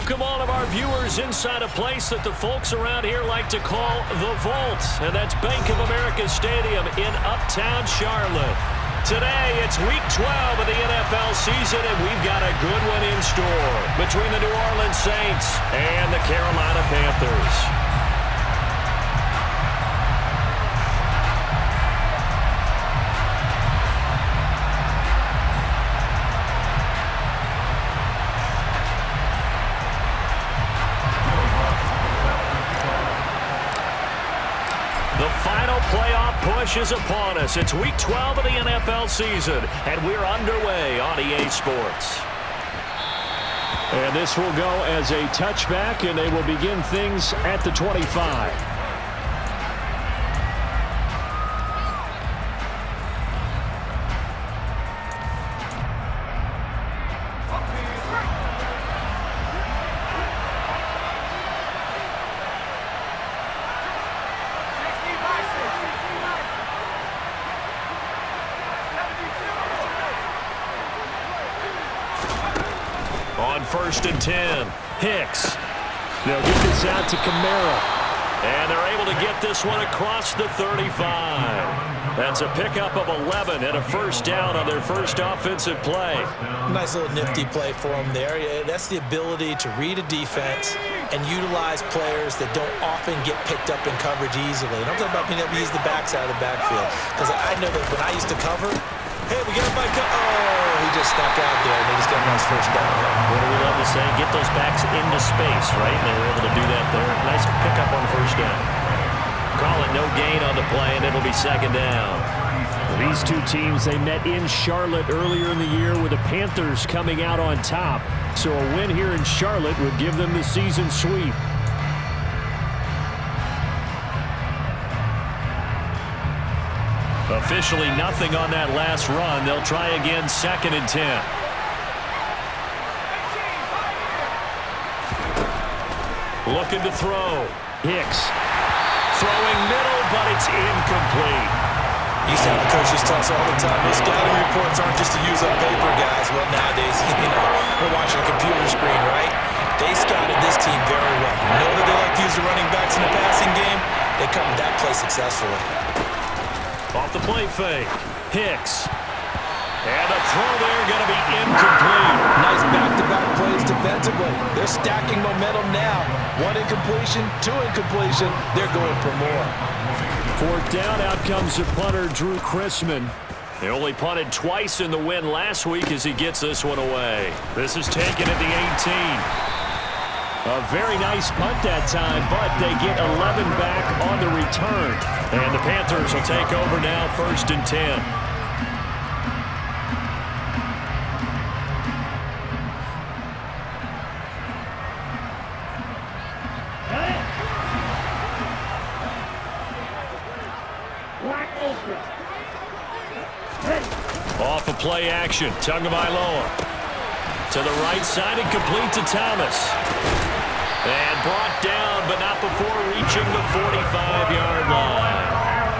Welcome all of our viewers inside a place that the folks around here like to call the Vault, and that's Bank of America Stadium in Uptown Charlotte. Today, it's Week 12 of the NFL season, and we've got a good one in store between the New Orleans Saints and the Carolina Panthers. The final playoff push is upon us. It's Week 12 of the NFL season, and we're underway on EA Sports. And this will go as a touchback, and they will begin things at the 25. On 1st and 10, Hicks. They'll get this out to Kamara. And they're able to get this one across the 35. That's a pickup of 11 and a first down on their first offensive play. Nice little nifty play for them there. Yeah, that's the ability to read a defense and utilize players that don't often get picked up in coverage easily. And I'm talking about being able to use the backs out of the backfield. Because I know that when I used to cover, hey, we got a back. Oh, he just stuck out there, and he just got a nice first down. What do we love to say? Get those backs into space, right? And they were able to do that there. Nice pickup on first down. Call it no gain on the play, and it'll be second down. These two teams, they met in Charlotte earlier in the year with the Panthers coming out on top. So a win here in Charlotte would give them the season sweep. Officially nothing on that last run. They'll try again, 2nd and 10. Looking to throw. Hicks. Throwing middle, but it's incomplete. You used to have coaches tell us all the time, those scouting reports aren't just to use up paper, guys. Well, nowadays, we're watching a computer screen, right? They scouted this team very well. Know that they like to use the running backs in the passing game. They come to that play successfully. Off the play fake. Hicks. And the throw there going to be incomplete. Nice back-to-back plays defensively. They're stacking momentum now. 1 incompletion, 2 incompletion. They're going for more. 4th down, out comes the punter, Drew Chrisman. They only punted twice in the win last week as he gets this one away. This is taken at the 18. A very nice punt that time, but they get 11 back on the return. And the Panthers will take over now, 1st and 10. Off of play action, Tagovailoa. To the right side and complete to Thomas. And brought down, but not before reaching the 45-yard line.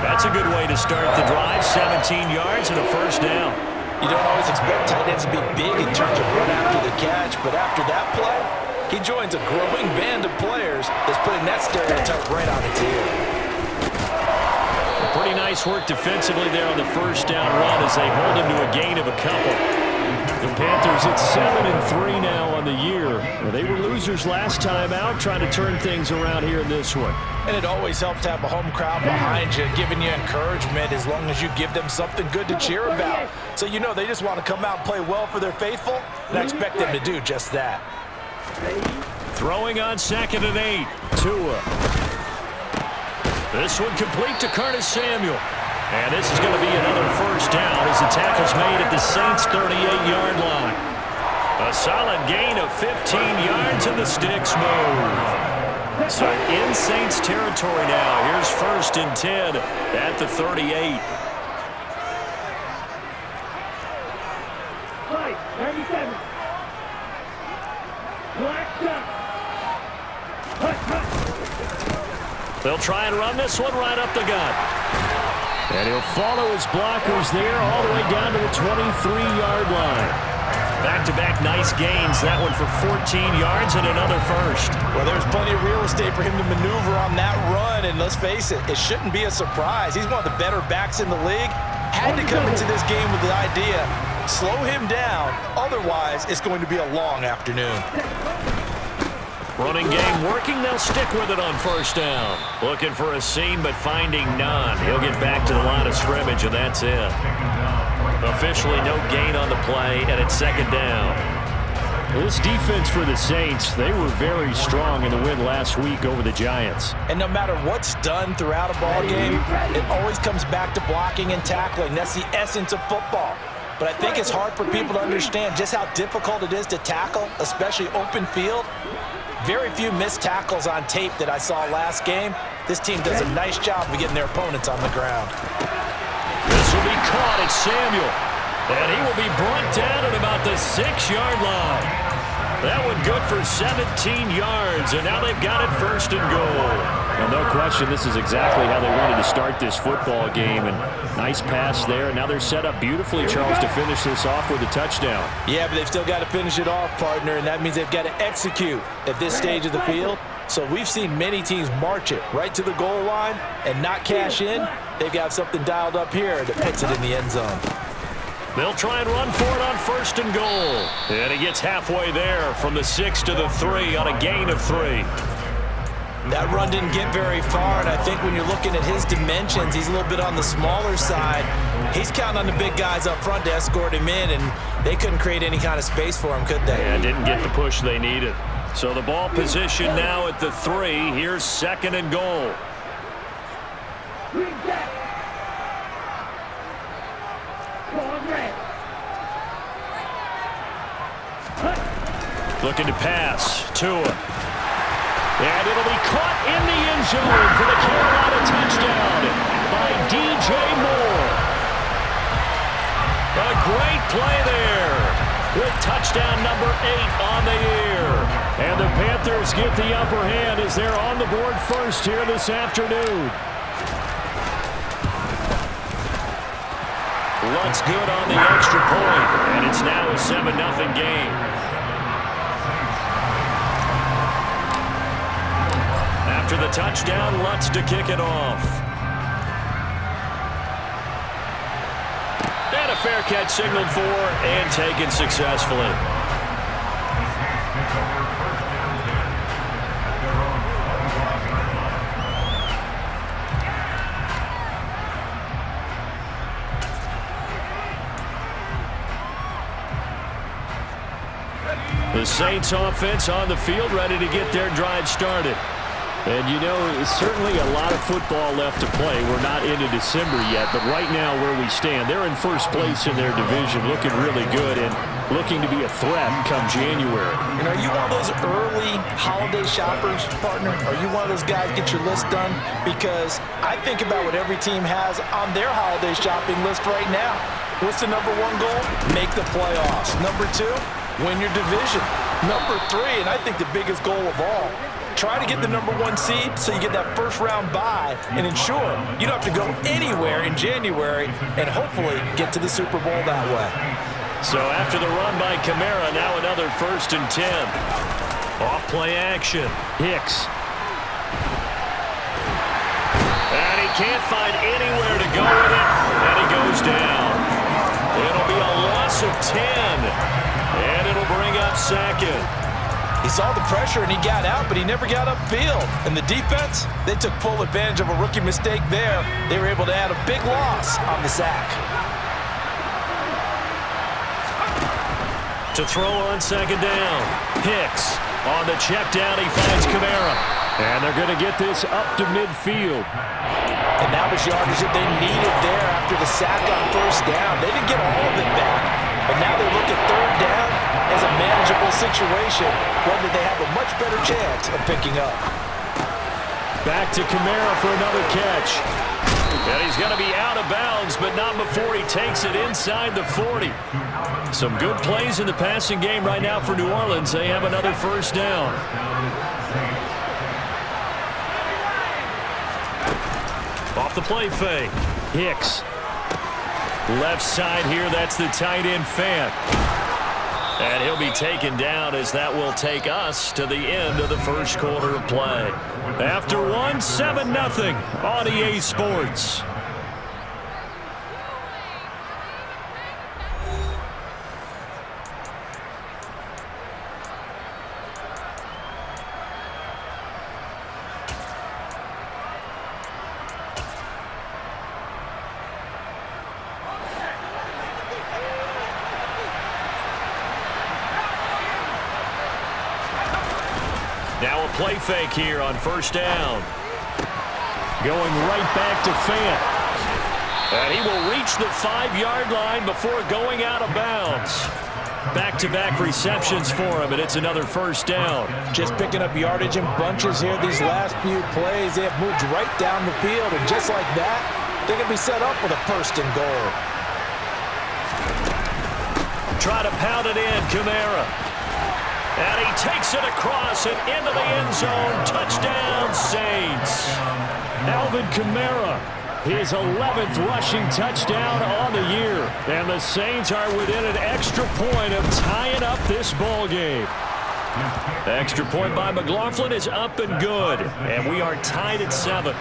That's a good way to start the drive. 17 yards and a first down. You don't always expect tight ends to be big in terms of run after the catch, but after that play, he joins a growing band of players that's putting that stereotype right on its ear. Pretty nice work defensively there on the first down run as they hold him to a gain of a couple. The Panthers at 7-3 now on the year. They were losers last time out, trying to turn things around here in this one. And it always helps to have a home crowd behind you, giving you encouragement as long as you give them something good to cheer about. So you know they just want to come out and play well for their faithful, and I expect them to do just that. Throwing on 2nd and 8. Tua. This one complete to Curtis Samuel. And this is going to be another first down as the tackle's made at the Saints' 38-yard line. A solid gain of 15 yards and the sticks move. So in Saints territory now. Here's 1st and 10 at the 38. They'll try and run this one right up the gut. And he'll follow his blockers there all the way down to the 23-yard line. Back-to-back nice gains. That one for 14 yards and another first. Well, there's plenty of real estate for him to maneuver on that run, and let's face it, it shouldn't be a surprise. He's one of the better backs in the league. Had to come into this game with the idea, slow him down, otherwise it's going to be a long afternoon. Running game working. They'll stick with it on first down. Looking for a seam, but finding none. He'll get back to the line of scrimmage, and that's it. Officially no gain on the play, and it's second down. This defense for the Saints, they were very strong in the win last week over the Giants. And no matter what's done throughout a ball game, it always comes back to blocking and tackling. That's the essence of football. But I think it's hard for people to understand just how difficult it is to tackle, especially open field. Very few missed tackles on tape that I saw last game. This team does a nice job of getting their opponents on the ground. This will be caught at Samuel. And he will be brought down at about the 6-yard line. That one good for 17 yards, and now they've got it first and goal. Well, no question, this is exactly how they wanted to start this football game. And nice pass there. And now they're set up beautifully, Charles, to finish this off with a touchdown. Yeah, but they've still got to finish it off, partner, and that means they've got to execute at this stage of the field. So we've seen many teams march it right to the goal line and not cash in. They've got something dialed up here that puts it in the end zone. They'll try and run for it on first and goal. And he gets halfway there from the 6 to the 3 on a gain of 3. That run didn't get very far, and I think when you're looking at his dimensions, he's a little bit on the smaller side. He's counting on the big guys up front to escort him in, and they couldn't create any kind of space for him, could they? Yeah, didn't get the push they needed. So the ball position now at the 3. Here's second and goal. Looking to pass. Tua. And it'll be caught in the end zone for the Carolina touchdown by DJ Moore. A great play there with touchdown number 8 on the year. And the Panthers get the upper hand as they're on the board first here this afternoon. Lutt's good on the extra point, and it's now a 7-0 game. After the touchdown, Lutt's to kick it off. And a fair catch signaled for and taken successfully. The Saints offense on the field, ready to get their drive started. And, you know, it's certainly a lot of football left to play. We're not into December yet, but right now where we stand, they're in first place in their division, looking really good and looking to be a threat come January. And are you one of those early holiday shoppers, partner? Are you one of those guys get your list done? Because I think about what every team has on their holiday shopping list right now. What's the number 1 goal? Make the playoffs. Number 2, win your division. Number 3, and I think the biggest goal of all, try to get the number 1 seed so you get that first-round bye and ensure you don't have to go anywhere in January and hopefully get to the Super Bowl that way. So after the run by Kamara, now another 1st and 10. Off-play action. Hicks. And he can't find anywhere to go with it, and he goes down. It'll be a loss of 10, and it'll bring up second. He saw the pressure and he got out, but he never got upfield. And the defense, they took full advantage of a rookie mistake there. They were able to add a big loss on the sack. To throw on second down. Hicks on the check down. He finds Kamara. And they're going to get this up to midfield. And that was yardage that they needed there after the sack on first down. They didn't get all of it back, but now they look at third down as a manageable situation, one that they have a much better chance of picking up. Back to Kamara for another catch. And he's going to be out of bounds, but not before he takes it inside the 40. Some good plays in the passing game right now for New Orleans. They have another first down. Off the play fake. Hicks. Left side here, that's the tight end Fant. And he'll be taken down as that will take us to the end of the first quarter of play. After one, 7-0 on EA Sports. Now a play fake here on first down. Going right back to Fant. And he will reach the 5-yard line before going out of bounds. Back-to-back receptions for him, and it's another first down. Just picking up yardage in bunches here these last few plays. They have moved right down the field, and just like that, they're going to be set up with a first and goal. Try to pound it in, Kamara. And he takes it across and into the end zone. Touchdown, Saints. Alvin Kamara, his 11th rushing touchdown on the year. And the Saints are within an extra point of tying up this ball game. The extra point by McLaughlin is up and good. And we are tied at 7.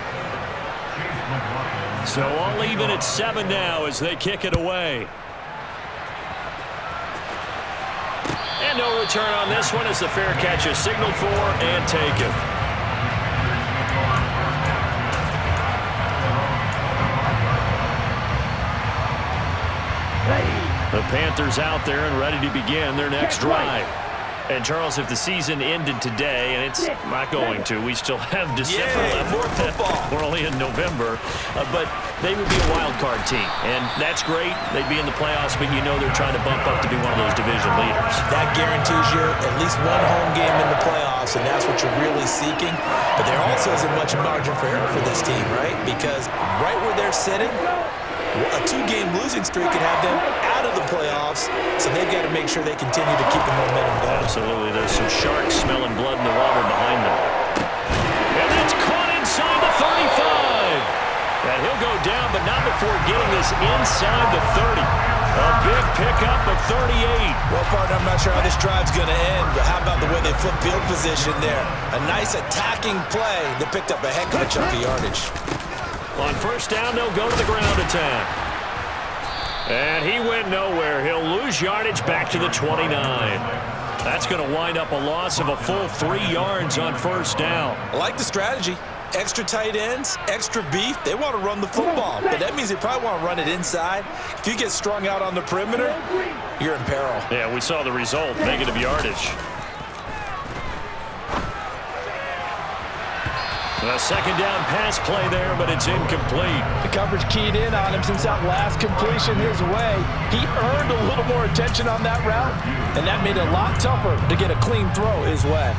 So all even at 7 now as they kick it away. And no return on this one as the fair catch is signaled for and taken. The Panthers out there and ready to begin their next drive. And, Charles, if the season ended today, and it's not going to, we still have December left. More football. We're only in November. But they would be a wild card team. And that's great. They'd be in the playoffs, but you know they're trying to bump up to be one of those division leaders. That guarantees you at least one home game in the playoffs, and that's what you're really seeking. But there also isn't much margin for error for this team, right? Because right where they're sitting, a 2-game losing streak could have them out of the playoffs, so they've got to make sure they continue to keep the momentum going. Absolutely. There's some sharks smelling blood in the water behind them. And that's caught inside the 35. And he'll go down, but not before getting this inside the 30. A big pickup of 38. Well, partner, I'm not sure how this drive's going to end, but how about the way they flip field position there? A nice attacking play that picked up a heck of a chunk of yardage. On first down, they'll go to the ground attack. And he went nowhere. He'll lose yardage back to the 29. That's going to wind up a loss of a full 3 yards on first down. I like the strategy. Extra tight ends, extra beef. They want to run the football, but that means they probably want to run it inside. If you get strung out on the perimeter, you're in peril. Yeah, we saw the result, negative yardage. A second down pass play there, but it's incomplete. The coverage keyed in on him since that last completion his way. He earned a little more attention on that route, and that made it a lot tougher to get a clean throw his way.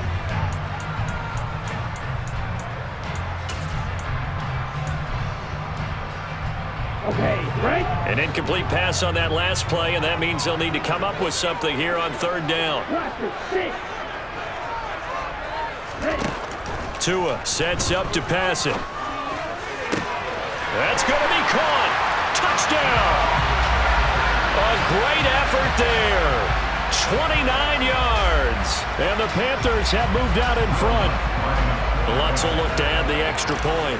Okay, right. An incomplete pass on that last play, and that means they'll need to come up with something here on third down. Tua sets up to pass it. That's going to be caught. Touchdown. A great effort there. 29 yards. And the Panthers have moved out in front. Lutz will look to add the extra point.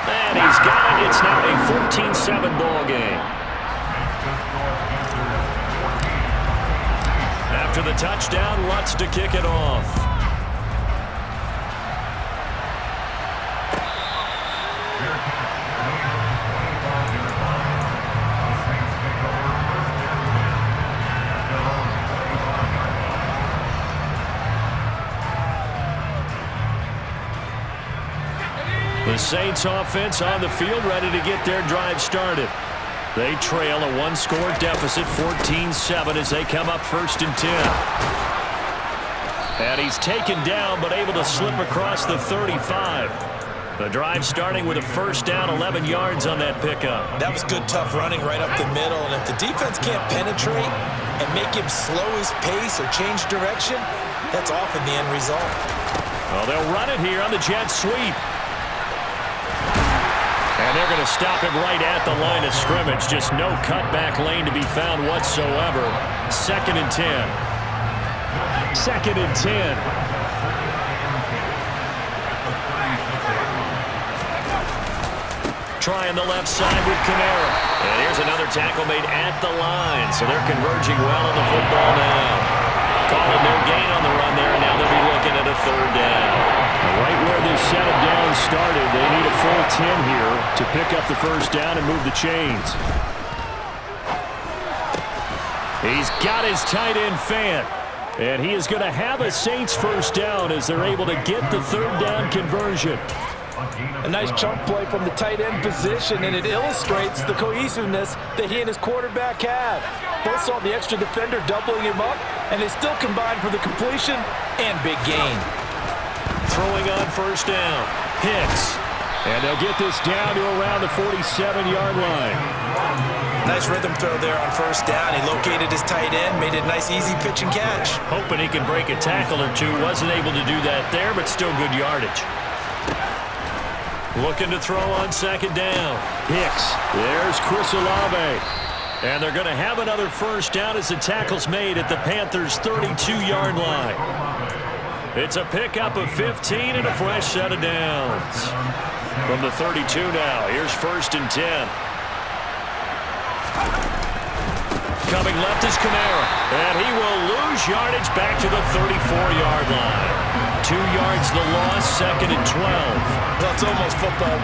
And he's got it. It's now a 14-7 ball game. After the touchdown, Lutz to kick it off. The Saints offense on the field ready to get their drive started. They trail a 1-score deficit, 14-7, as they come up first and 10. And he's taken down, but able to slip across the 35. The drive starting with a first down, 11 yards on that pickup. That was good, tough running right up the middle. And if the defense can't penetrate and make him slow his pace or change direction, that's often the end result. Well, they'll run it here on the jet sweep. they're going to stop him right at the line of scrimmage. Just no cutback lane to be found whatsoever. 2nd and 10. 2nd and 10. Trying the left side with Kamara. And here's another tackle made at the line. So they're converging well on the football now. Calling no gain on the run there, and now they'll be looking at a 3rd down. Right where this set of downs started, they need a full 10 here to pick up the 1st down and move the chains. He's got his tight end Fant. And he is going to have a Saints 1st down as they're able to get the 3rd down conversion. A nice chunk play from the tight end position, and it illustrates the cohesiveness that he and his quarterback have. Both saw the extra defender doubling him up, and they still combined for the completion and big gain. Throwing on 1st down. Hicks. And they'll get this down to around the 47-yard line. Nice rhythm throw there on 1st down. He located his tight end, made it a nice easy pitch and catch. Hoping he can break a tackle or two. Wasn't able to do that there, but still good yardage. Looking to throw on 2nd down. Hicks. There's Chris Olave. And they're going to have another 1st down as the tackle's made at the Panthers' 32-yard line. It's a pickup of 15 and a fresh set of downs. From the 32 now, here's 1st and 10. Coming left is Kamara. And he will lose yardage back to the 34-yard line. 2 yards the loss, 2nd and 12. Well, it's almost football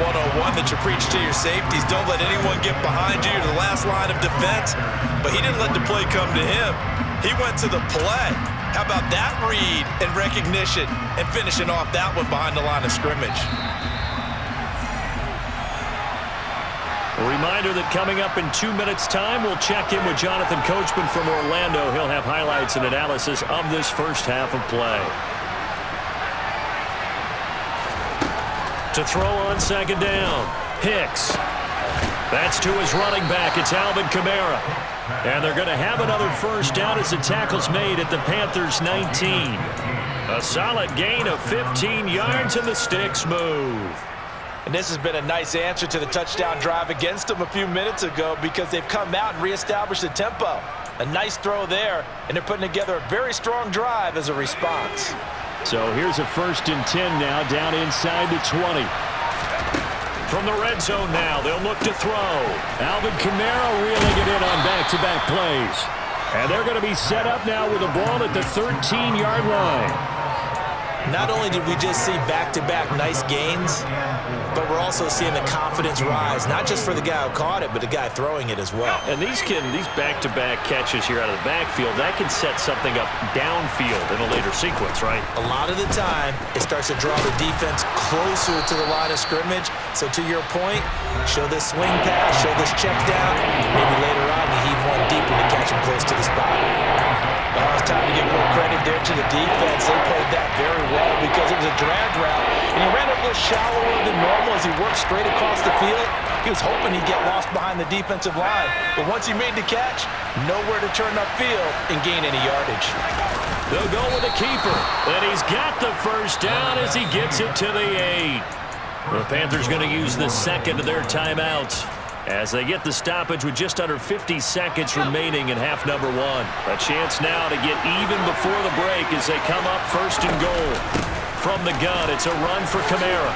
101 that you preach to your safeties. Don't let anyone get behind you to the last line of defense. But he didn't let the play come to him. He went to the play. How about that read and recognition and finishing off that one behind the line of scrimmage? A reminder that coming up in 2 minutes' time, we'll check in with Jonathan Coachman from Orlando. He'll have highlights and analysis of this 1st half of play. To throw on 2nd down, Hicks. That's to his running back. It's Alvin Kamara. And they're going to have another 1st down as the tackle's made at the Panthers' 19. A solid gain of 15 yards, and the sticks move. And this has been a nice answer to the touchdown drive against them a few minutes ago because they've come out and reestablished the tempo. A nice throw there, and they're putting together a very strong drive as a response. So here's a 1st and 10 now, down inside the 20. From the red zone now, they'll look to throw. Alvin Kamara reeling it in on back-to-back plays. And they're going to be set up now with the ball at the 13-yard line. Not only did we just see back-to-back nice gains, but we're also seeing the confidence rise, not just for the guy who caught it, but the guy throwing it as well. And these back-to-back catches here out of the backfield, that can set something up downfield in a later sequence, right? A lot of the time, it starts to draw the defense closer to the line of scrimmage. So to your point, show this swing pass, show this check down. Maybe later on you heave one deeper to catch him close to the spot. Well, it's time to give more credit there to the defense. They played that very well because it was a drag route, and he ran a little shallower than normal as he worked straight across the field. He was hoping he'd get lost behind the defensive line, but once he made the catch, nowhere to turn upfield and gain any yardage. They'll go with a keeper, and he's got the 1st down as he gets it to the 8. The Panthers going to use the 2nd of their timeouts as they get the stoppage with just under 50 seconds remaining in half number 1. A chance now to get even before the break as they come up 1st and goal. From the gun, it's a run for Kamara.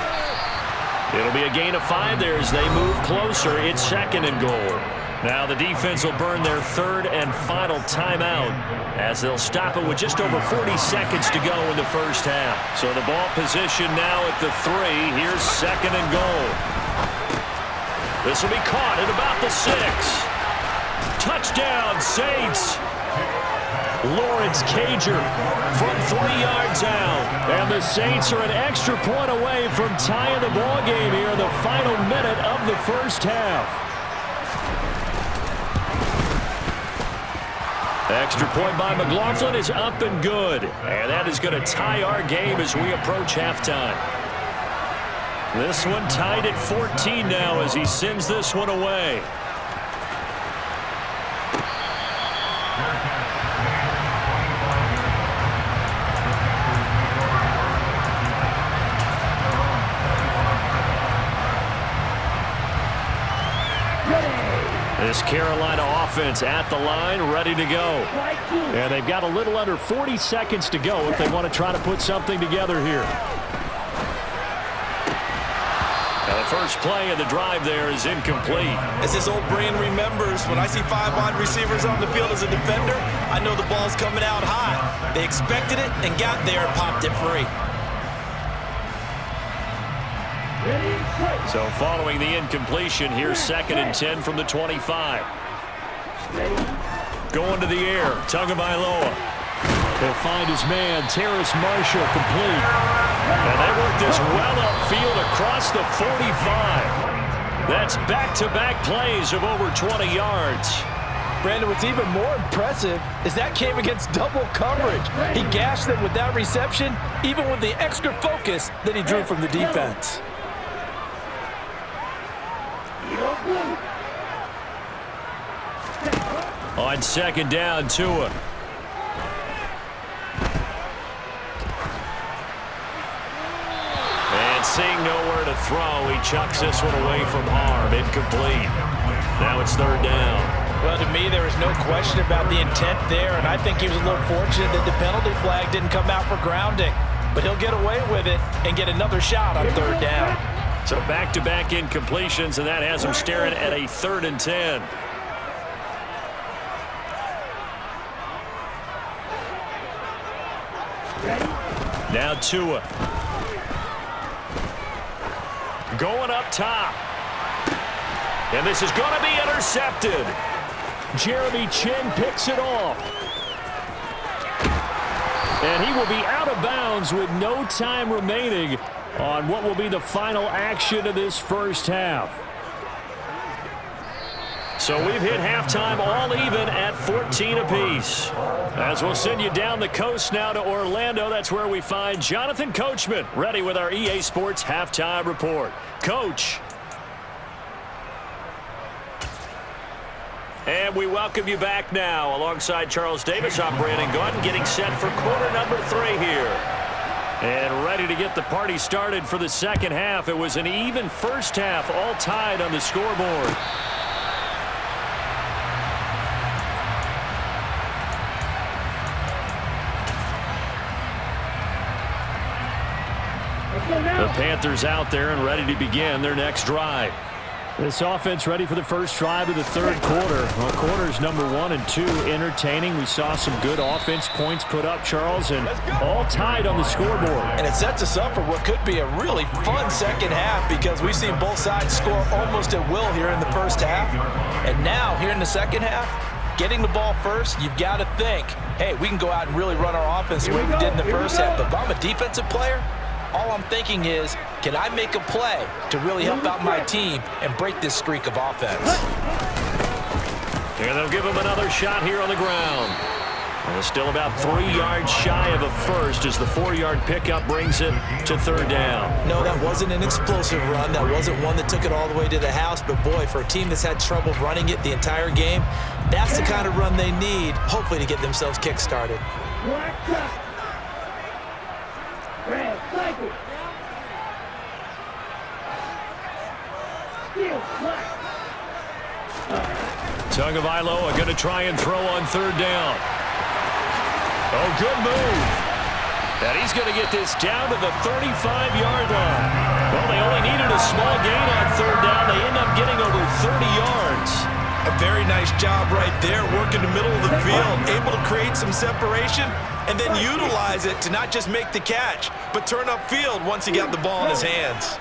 It'll be a gain of 5 there as they move closer. It's 2nd and goal. Now the defense will burn their 3rd and final timeout as they'll stop it with just over 40 seconds to go in the 1st half. So the ball position now at the 3. Here's 2nd and goal. This will be caught at about the 6. Touchdown, Saints. Lawrence Cager from 3 yards out. And the Saints are an extra point away from tying the ball game here in the final minute of the 1st half. Extra point by McLaughlin is up and good. And that is going to tie our game as we approach halftime. This one tied at 14 now as he sends this one away. This Carolina offense at the line, ready to go. And they've got a little under 40 seconds to go if they want to try to put something together here. Now the first play of the drive there is incomplete. As this old brain remembers, when I see 5 wide receivers on the field as a defender, I know the ball's coming out high. They expected it and got there and popped it free. So following the incompletion, here's 2nd and 10 from the 25. Going to the air, Tagovailoa. He'll find his man, Terrace Marshall, complete. And they work this well upfield across the 45. That's back-to-back plays of over 20 yards. Brandon, what's even more impressive is that came against double coverage. He gashed them with that reception, even with the extra focus that he drew from the defense. On 2nd down, Tua. And seeing nowhere to throw, he chucks this one away from harm. Incomplete. Now it's 3rd down. Well, to me, there was no question about the intent there, and I think he was a little fortunate that the penalty flag didn't come out for grounding. But he'll get away with it and get another shot on 3rd down. So back-to-back incompletions, and that has him staring at a 3rd and 10. Now Tua. Going up top. And this is going to be intercepted. Jeremy Chin picks it off. And he will be out of bounds with no time remaining on what will be the final action of this first half. So we've hit halftime all even at 14 apiece. As we'll send you down the coast now to Orlando, that's where we find Jonathan Coachman, ready with our EA Sports Halftime Report. Coach. And we welcome you back now. Alongside Charles Davis, I'm Brandon Gordon, getting set for quarter number 3 here. And ready to get the party started for the second half. It was an even first half, all tied on the scoreboard. The Panthers out there and ready to begin their next drive. This offense ready for the first drive of the 3rd quarter. Well, quarters number 1 and 2 entertaining. We saw some good offense points put up, Charles, and all tied on the scoreboard. And it sets us up for what could be a really fun second half because we've seen both sides score almost at will here in the first half. And now, here in the second half, getting the ball first, you've got to think, hey, we can go out and really run our offense the way we did in the first half. But if I'm a defensive player, all I'm thinking is, can I make a play to really help out my team and break this streak of offense? And they'll give him another shot here on the ground. And still about 3 yards shy of a first as the 4-yard pickup brings it to 3rd down. No, that wasn't an explosive run. That wasn't one that took it all the way to the house. But, boy, for a team that's had trouble running it the entire game, that's the kind of run they need, hopefully, to get themselves kick-started. Tagovailoa going to try and throw on 3rd down. Oh, good move. And he's going to get this down to the 35-yard line. Well, they only needed a small gain on 3rd down. They end up getting over 30 yards. A very nice job right there, working the middle of the field, able to create some separation and then utilize it to not just make the catch, but turn upfield once he got the ball in his hands.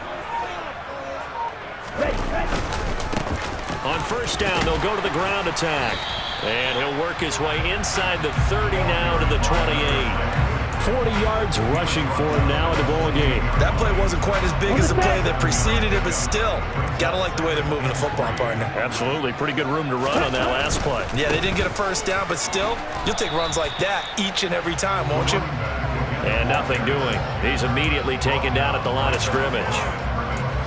On 1st down, they'll go to the ground attack. And he'll work his way inside the 30 now to the 28. 40 yards rushing for him now in the ball game. That play wasn't quite as big as the play that preceded it, but still, got to like the way they're moving the football, partner. Absolutely. Pretty good room to run on that last play. Yeah, they didn't get a 1st down, but still, you'll take runs like that each and every time, won't you? And nothing doing. He's immediately taken down at the line of scrimmage.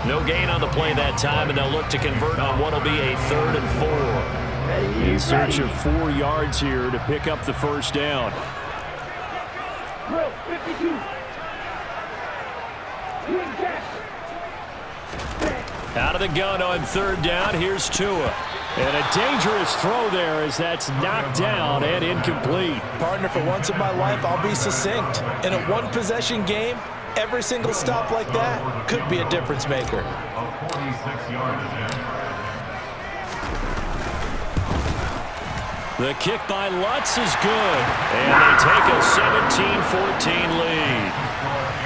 No gain on the play that time, and they'll look to convert on what will be a 3rd and 4. In search of 4 yards here to pick up the 1st down. Out of the gun on 3rd down, here's Tua. And a dangerous throw there as that's knocked down and incomplete. Partner, for once in my life, I'll be succinct. In a one-possession game, every single stop like that could be a difference maker. The kick by Lutz is good. And they take a 17-14 lead.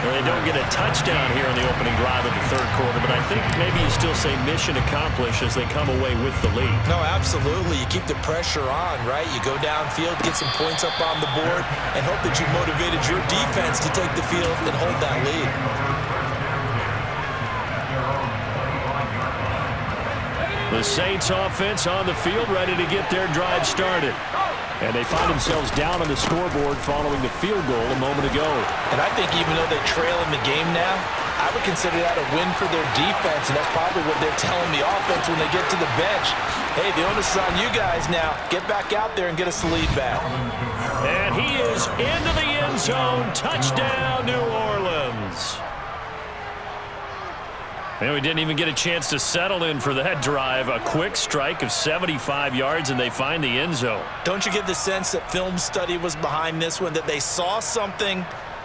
Well, they don't get a touchdown here in the opening drive of the third quarter, but I think maybe you still say mission accomplished as they come away with the lead. No, absolutely. You keep the pressure on, right? You go downfield, get some points up on the board, and hope that you motivated your defense to take the field and hold that lead. The Saints offense on the field, ready to get their drive started. And they find themselves down on the scoreboard following the field goal a moment ago. And I think even though they trail in the game now, I would consider that a win for their defense, and that's probably what they're telling the offense when they get to the bench. Hey, the onus is on you guys now. Get back out there and get us the lead back. And he is into the end zone. Touchdown, New Orleans. And we didn't even get a chance to settle in for that drive. A quick strike of 75 yards, and they find the end zone. Don't you get the sense that film study was behind this one, that they saw something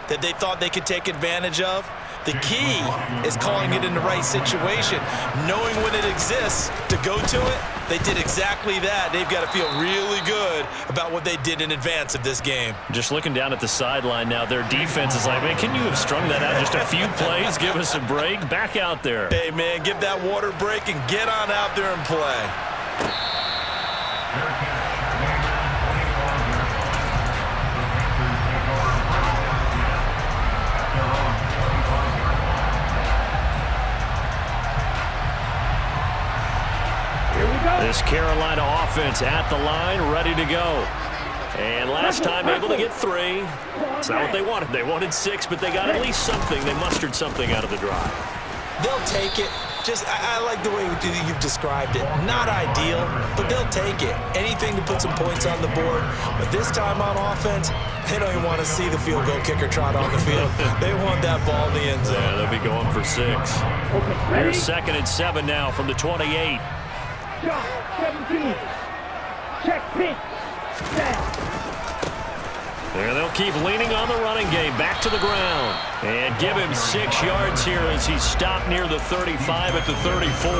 that they thought they could take advantage of? The key is calling it in the right situation, knowing when it exists to go to it. They did exactly that. They've got to feel really good about what they did in advance of this game. Just looking down at the sideline now, their defense is like, man, can you have strung that out just a few plays? Give us a break. Back out there. Hey, man, give that water break and get on out there and play. This Carolina offense at the line, ready to go. And last time able to get 3. It's not what they wanted. They wanted 6, but they got at least something. They mustered something out of the drive. They'll take it. I like the way you've described it. Not ideal, but they'll take it. Anything to put some points on the board. But this time on offense, they don't even want to see the field goal kicker trot on the field. They want that ball in the end zone. Yeah, they'll be going for 6. Here's 2nd and 7 now from the 28. 17. Check pitch. And they'll keep leaning on the running game. Back to the ground. And give him 6 yards here as he's stopped near the 35 at the 34.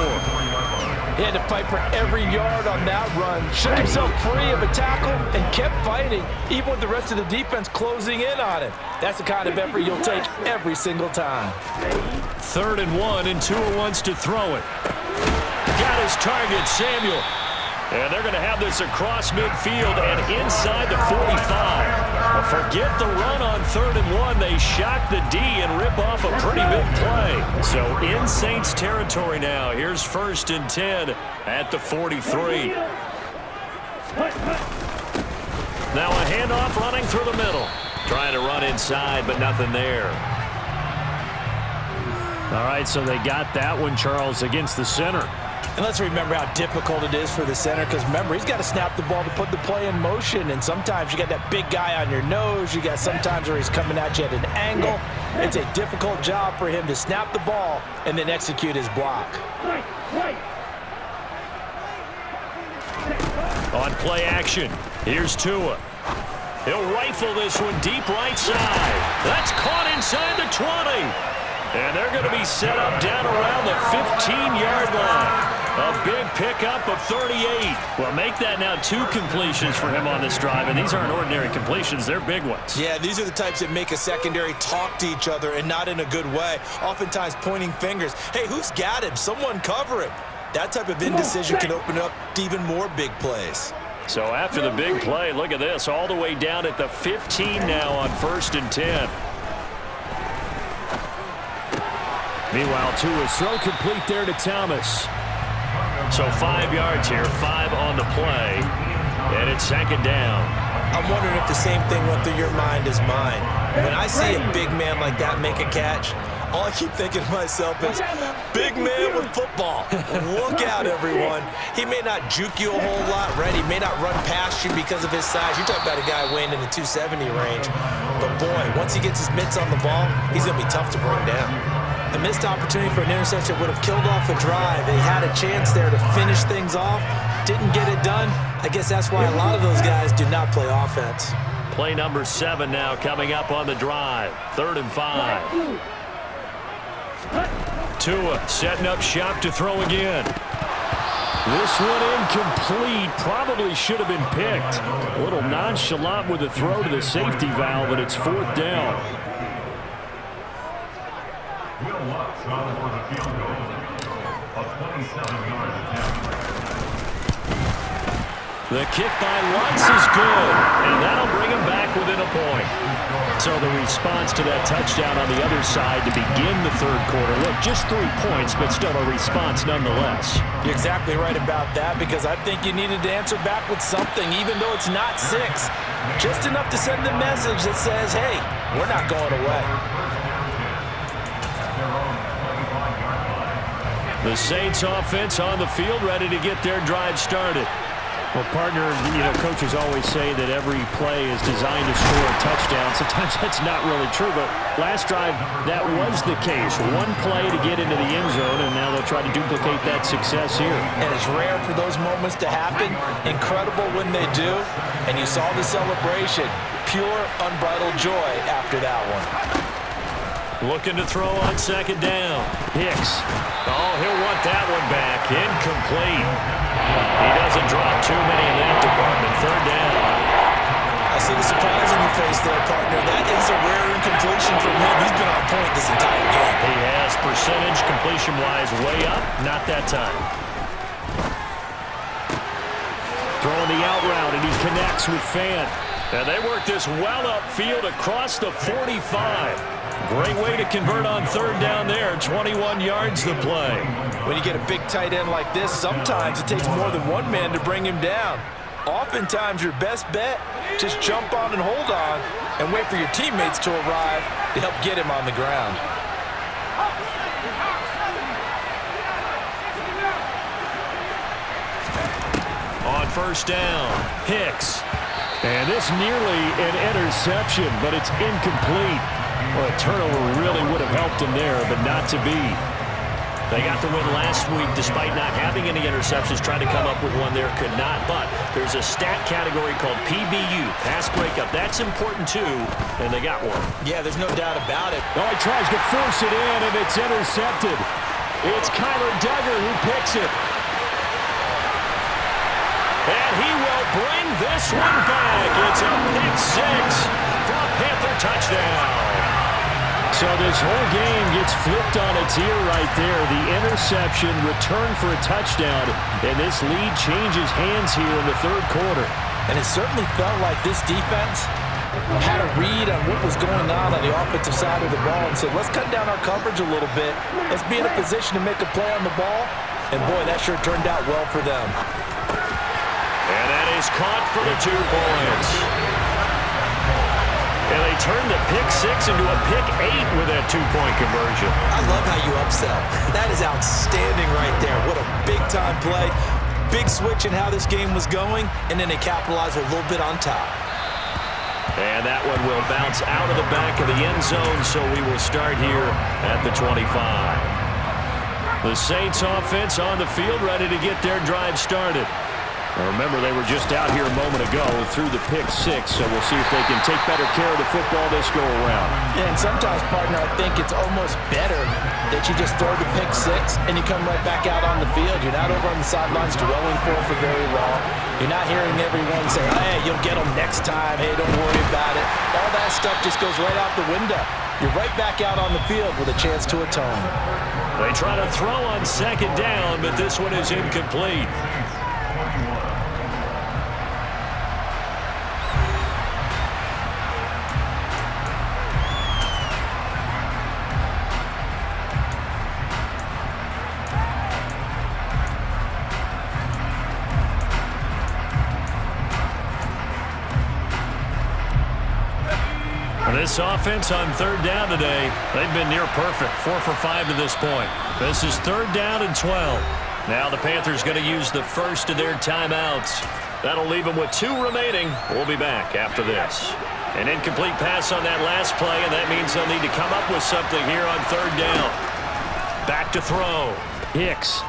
He had to fight for every yard on that run. Shook himself free of a tackle and kept fighting, even with the rest of the defense closing in on him. That's the kind of effort you'll take every single time. 3rd and 1, and Tua wants to throw it. Got his target, Samuel. And they're going to have this across midfield and inside the 45. Forget the run on 3rd and 1. They shock the D and rip off a pretty big play. So in Saints territory now. Here's 1st and 10 at the 43. Now a handoff running through the middle. Trying to run inside, but nothing there. All right, so they got that one, Charles, against the center. And let's remember how difficult it is for the center, because remember, he's got to snap the ball to put the play in motion, and sometimes you got that big guy on your nose. You got sometimes where he's coming at you at an angle. It's a difficult job for him to snap the ball and then execute his block. On play action, here's Tua. He'll rifle this one deep right side. That's caught inside the 20. And they're going to be set up down around the 15-yard line. A big pickup of 38. Well, make that now 2 completions for him on this drive, and these aren't ordinary completions. They're big ones. Yeah, these are the types that make a secondary talk to each other, and not in a good way. Oftentimes pointing fingers. Hey, who's got him? Someone cover him. That type of indecision can open up to even more big plays. So after the big play, look at this. All the way down at the 15 now on 1st and 10. Meanwhile, Tua's throw complete there to Thomas. So 5 yards here, 5 on the play, and it's 2nd down. I'm wondering if the same thing went through your mind as mine. When I see a big man like that make a catch, all I keep thinking to myself is, big man with football. Look out, everyone. He may not juke you a whole lot, right? He may not run past you because of his size. You're talking about a guy weighing in the 270 range. But, boy, once he gets his mitts on the ball, he's going to be tough to bring down. A missed opportunity for an interception would have killed off a drive. They had a chance there to finish things off, didn't get it done. I guess that's why a lot of those guys do not play offense. Play number 7 now coming up on the drive. 3rd and 5. Tua setting up shop to throw again. This one incomplete. Probably should have been picked. A little nonchalant with the throw to the safety valve, and it's 4th down. Will Lutz on for the field goal. A 27-yard attempt. The kick by Lutz is good, and that'll bring him back within a point. So the response to that touchdown on the other side to begin the 3rd quarter. Look, just 3 points, but still a response nonetheless. You're exactly right about that, because I think you needed to answer back with something, even though it's not 6. Just enough to send a message that says, hey, we're not going away. The Saints offense on the field, ready to get their drive started. Well, partner, coaches always say that every play is designed to score a touchdown. Sometimes that's not really true, but last drive, that was the case. One play to get into the end zone, and now they'll try to duplicate that success here. And it's rare for those moments to happen. Incredible when they do. And you saw the celebration. Pure, unbridled joy after that one. Looking to throw on 2nd down. Hicks. Oh, he'll want that one back. Incomplete. He doesn't drop too many in that department. 3rd down. I see the surprise in your face there, partner. That is a rare incompletion from him. He's been on point this entire game. He has percentage completion-wise way up. Not that time. Throwing the out route, and he connects with Fan. And they work this well upfield across the 45. Great way to convert on 3rd down there. 21 yards the play. When you get a big tight end like this, sometimes it takes more than one man to bring him down. Oftentimes, your best bet, just jump on and hold on and wait for your teammates to arrive to help get him on the ground. On 1st down, Hicks. And this nearly an interception, but it's incomplete. Well, a turnover really would have helped him there, but not to be. They got the win last week despite not having any interceptions. Tried to come up with one there, could not. But there's a stat category called PBU, pass breakup. That's important too, and they got one. Yeah, there's no doubt about it. Oh, he tries to force it in, and it's intercepted. It's Kyler Duggar who picks it. And he will bring this one back. It's a pick 6 for a Panther touchdown. So this whole game gets flipped on its ear right there. The interception, return for a touchdown, and this lead changes hands here in the 3rd quarter. And it certainly felt like this defense had a read on what was going on the offensive side of the ball and said, let's cut down our coverage a little bit. Let's be in a position to make a play on the ball. And boy, that sure turned out well for them. And that is caught for the 2 points. And they turned the pick 6 into a pick 8 with that 2-point conversion. I love how you upsell. That is outstanding right there. What a big-time play. Big switch in how this game was going, and then they capitalized a little bit on top. And that one will bounce out of the back of the end zone, so we will start here at the 25. The Saints offense on the field, ready to get their drive started. Well, remember, they were just out here a moment ago through the pick 6, so we'll see if they can take better care of the football this go-around. Yeah, and sometimes, partner, I think it's almost better that you just throw the pick 6 and you come right back out on the field. You're not over on the sidelines dwelling for very long. You're not hearing everyone say, hey, you'll get them next time. Hey, don't worry about it. All that stuff just goes right out the window. You're right back out on the field with a chance to atone. They try to throw on 2nd down, but this one is incomplete. This offense on 3rd down today, they've been near perfect. 4 for 5 to this point. This is 3rd down and 12. Now the Panthers going to use the first of their timeouts. That'll leave them with 2 remaining. We'll be back after this. An incomplete pass on that last play, and that means they'll need to come up with something here on 3rd down. Back to throw. Hicks.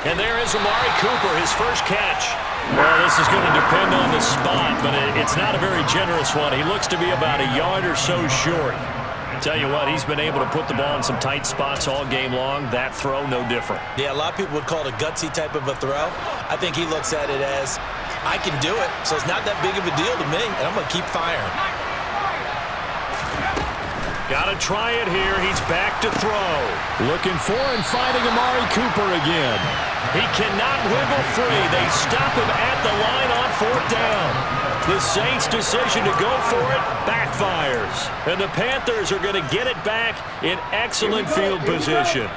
And there is Amari Cooper, his first catch. Well, this is going to depend on the spot, but it's not a very generous one. He looks to be about a yard or so short. Tell you what, he's been able to put the ball in some tight spots all game long. That throw, no different. Yeah, a lot of people would call it a gutsy type of a throw. I think he looks at it as, I can do it, so it's not that big of a deal to me, and I'm going to keep firing. Got to try it here. He's back to throw. Looking for and finding Amari Cooper again. He cannot wiggle free. They stop him at the line on 4th down. The Saints' decision to go for it backfires. And the Panthers are going to get it back in excellent field position.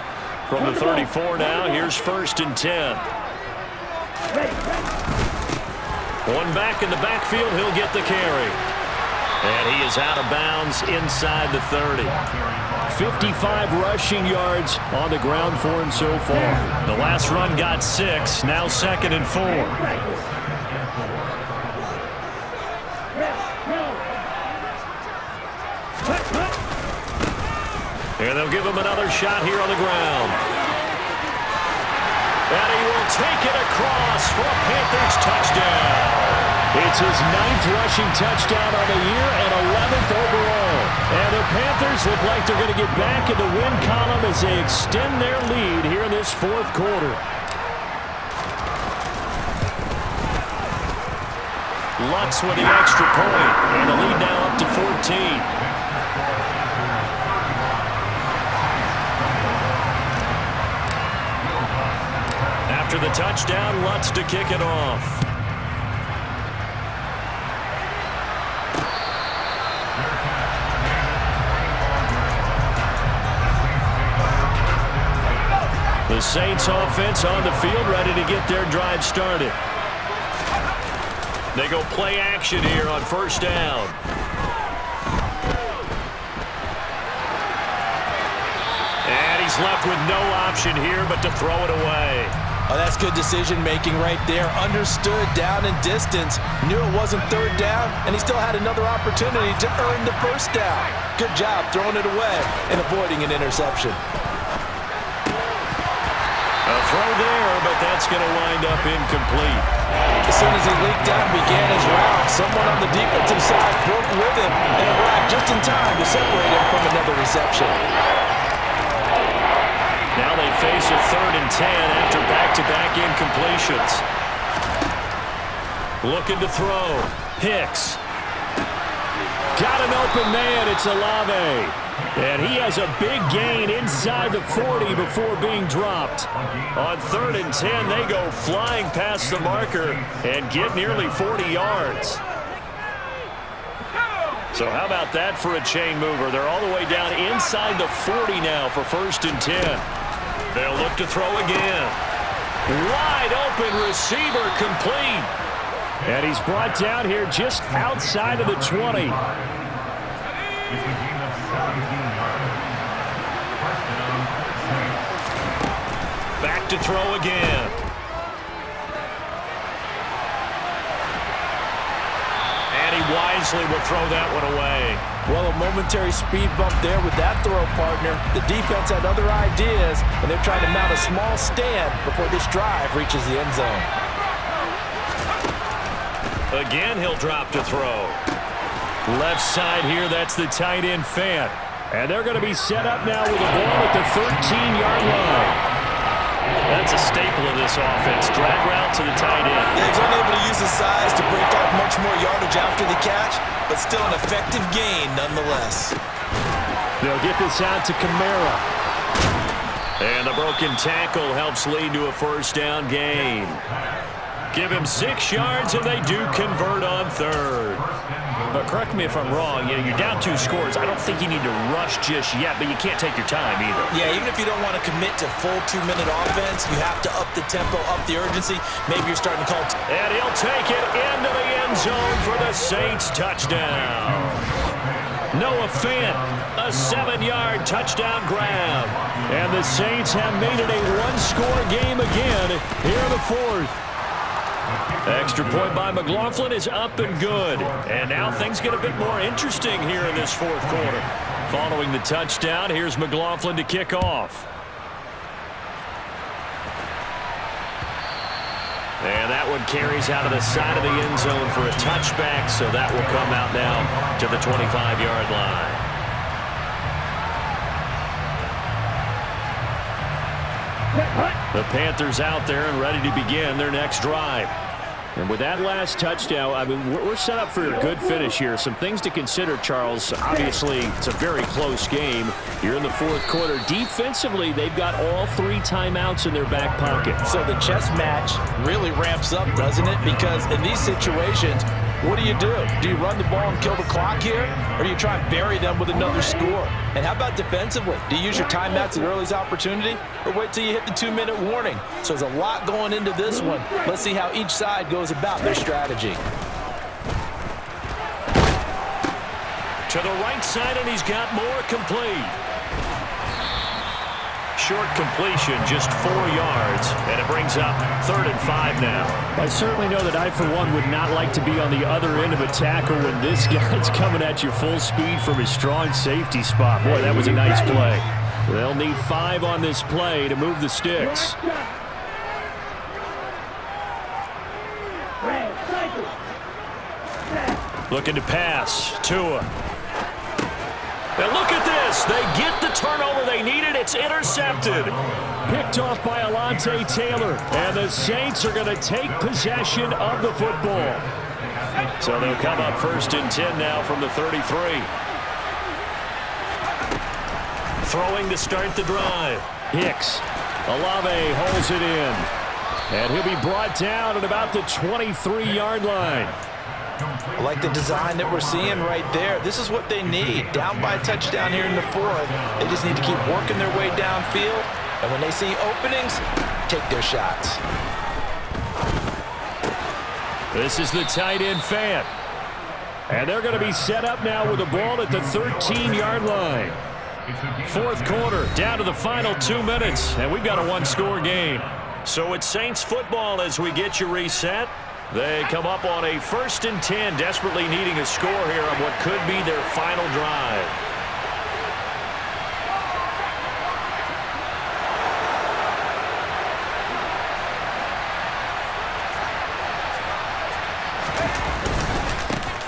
From the 34 now, here's 1st and 10. One back in the backfield, he'll get the carry. And he is out of bounds inside the 30. 55 rushing yards on the ground for him so far. The last run got 6, now 2nd and 4. And they'll give him another shot here on the ground. And he will take it across for a Panthers touchdown. It's his 9th rushing touchdown on the year and 11th overall. And the Panthers look like they're going to get back in the win column as they extend their lead here in this 4th quarter. Lutz with the extra point, and the lead now up to 14. After the touchdown, Lutz to kick it off. The Saints offense on the field, ready to get their drive started. They go play action here on 1st down. And he's left with no option here but to throw it away. Oh, that's good decision-making right there. Understood down and distance. Knew it wasn't 3rd down, and he still had another opportunity to earn the 1st down. Good job throwing it away and avoiding an interception. A throw there, but that's going to wind up incomplete. As soon as he leaked out and began his route, someone on the defensive side broke with him and arrived just in time to separate him from another reception. Now they face a 3rd and 10 after back-to-back incompletions. Looking to throw. Hicks. Got an open man. It's Olave. And he has a big gain inside the 40 before being dropped. On 3rd and 10, they go flying past the marker and get nearly 40 yards. So how about that for a chain mover? They're all the way down inside the 40 now for 1st and 10. They'll look to throw again. Wide open receiver complete. And he's brought down here just outside of the 20. Back to throw again. And he wisely will throw that one away. Well, a momentary speed bump there with that throw, partner. The defense had other ideas, and they're trying to mount a small stand before this drive reaches the end zone. Again, he'll drop to throw. Left side here, that's the tight end Fant. And they're going to be set up now with a ball at the 13-yard line. That's a staple of this offense. Drag route to the tight end. Yeah, he's unable to use his size to break off much more yardage after the catch, but still an effective gain nonetheless. They'll get this out to Kamara. And the broken tackle helps lead to a 1st down gain. Give him 6 yards, and they do convert on 3rd. But correct me if I'm wrong, you're down 2 scores. I don't think you need to rush just yet, but you can't take your time either. Yeah, even if you don't want to commit to full 2-minute offense, you have to up the tempo, up the urgency. Maybe you're starting to call. And he'll take it into the end zone for the Saints touchdown. Noah Fant, a 7-yard touchdown grab. And the Saints have made it a 1-score game again here in the 4th. Extra point by McLaughlin is up and good. And now things get a bit more interesting here in this 4th quarter. Following the touchdown, here's McLaughlin to kick off. one carries out of the side of the end zone for a touchback, so that will come out now to the 25-yard line. The Panthers out there and ready to begin their next drive. And with that last touchdown, I mean, we're set up for a good finish here. Some things to consider, Charles. Obviously, it's a very close game. You're in the fourth quarter. Defensively, they've got all 3 timeouts in their back pocket. So the chess match really ramps up, doesn't it? Because in these situations, what do? Do you run the ball and kill the clock here? Or do you try and bury them with another score? And how about defensively? Do you use your timeouts at earliest opportunity? Or wait till you hit the 2-minute warning? So there's a lot going into this one. Let's see how each side goes about their strategy. To the right side, and he's got more complete. Short completion, just 4 yards, and it brings up 3rd and 5 now. I certainly know that I, for one, would not like to be on the other end of a tackle when this guy's coming at you full speed from his strong safety spot. Boy, that was a nice play. They'll need 5 on this play to move the sticks. Looking to pass. Tua. And look at this. They get the turnover they needed. It's intercepted. Picked off by Alontae Taylor. And the Saints are going to take possession of the football. So they'll come up 1st and 10 now from the 33. Throwing to start the drive. Hicks. Olave holds it in. And he'll be brought down at about the 23-yard line. I like the design that we're seeing right there. This is what they need. Down by a touchdown here in the 4th. They just need to keep working their way downfield. And when they see openings, take their shots. This is the tight end Fant. And they're going to be set up now with the ball at the 13-yard line. 4th quarter, down to the final 2 minutes. And we've got a 1-score game. So it's Saints football as we get you reset. They come up on a 1st and 10, desperately needing a score here on what could be their final drive.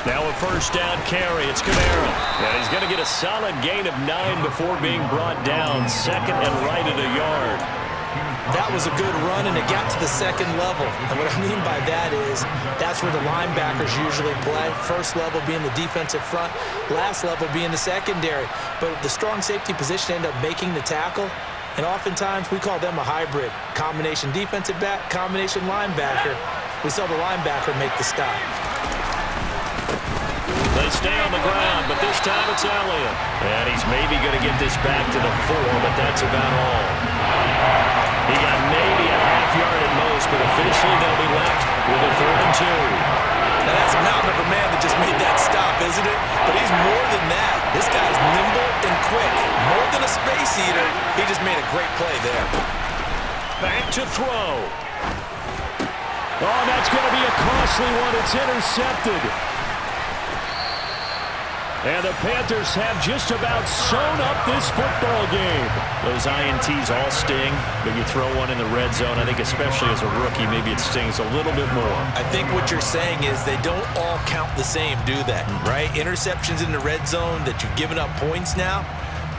Now a 1st down carry. It's Kamara. And he's going to get a solid gain of 9 before being brought down. 2nd and right at a yard. That was a good run, and it got to the 2nd level. And what I mean by that is that's where the linebackers usually play. 1st level being the defensive front, last level being the secondary. But the strong safety position ended up making the tackle, and oftentimes we call them a hybrid. Combination defensive back, combination linebacker. We saw the linebacker make the stop. They stay on the ground, but this time it's Elliott. And he's maybe going to get this back to the 4, but that's about all. He got maybe a half yard at most, but officially they'll be left with a 3rd and 2. Now that's a mountain of a man that just made that stop, isn't it? But he's more than that. This guy's nimble and quick. More than a space eater, he just made a great play there. Back to throw. Oh, that's going to be a costly one. It's intercepted. And the Panthers have just about sewn up this football game. Those INTs all sting, but you throw one in the red zone, I think especially as a rookie, maybe it stings a little bit more. I think what you're saying is they don't all count the same, do they? Right? Interceptions in the red zone that you've given up points now,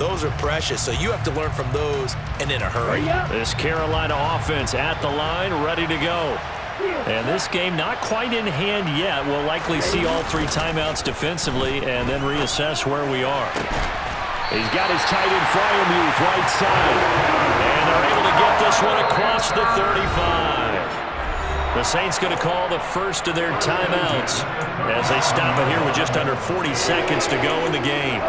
those are precious. So you have to learn from those and in a hurry. This Carolina offense at the line, ready to go. And this game not quite in hand yet. We'll likely see all 3 timeouts defensively and then reassess where we are. He's got his tight end Fryermuth right side. And they're able to get this one across the 35. The Saints going to call the first of their timeouts as they stop it here with just under 40 seconds to go in the game.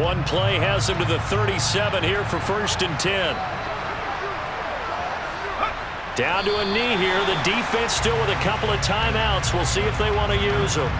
One play has him to the 37 here for 1st and 10. Down to a knee here. The defense still with a couple of timeouts. We'll see if they want to use them.